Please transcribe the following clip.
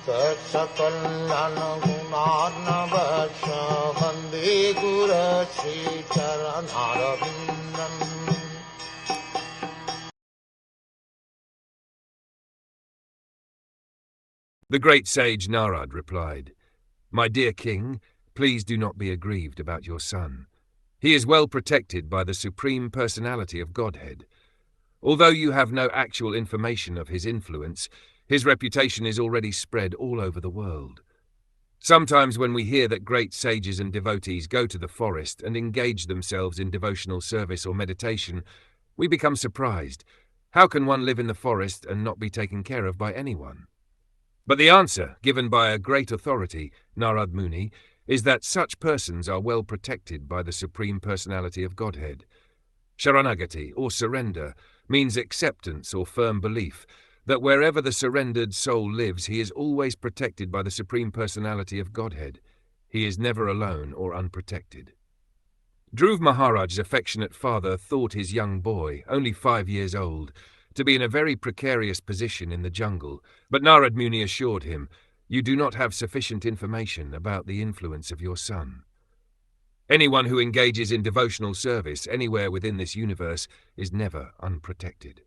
Saksakalyan gunarnavasya Vande Guru Sri Charanarabindam. The great sage Narad replied, "My dear king, please do not be aggrieved about your son. He is well protected by the Supreme Personality of Godhead. Although you have no actual information of his influence, his reputation is already spread all over the world. Sometimes when we hear that great sages and devotees go to the forest and engage themselves in devotional service or meditation, we become surprised. How can one live in the forest and not be taken care of by anyone?" But the answer, given by a great authority, Narad Muni, is that such persons are well protected by the Supreme Personality of Godhead. Sharanagati, or surrender, means acceptance or firm belief that wherever the surrendered soul lives, he is always protected by the Supreme Personality of Godhead. He is never alone or unprotected. Dhruv Maharaj's affectionate father thought his young boy, only 5 years old, to be in a very precarious position in the jungle, but Narad Muni assured him, "You do not have sufficient information about the influence of your son. Anyone who engages in devotional service anywhere within this universe is never unprotected."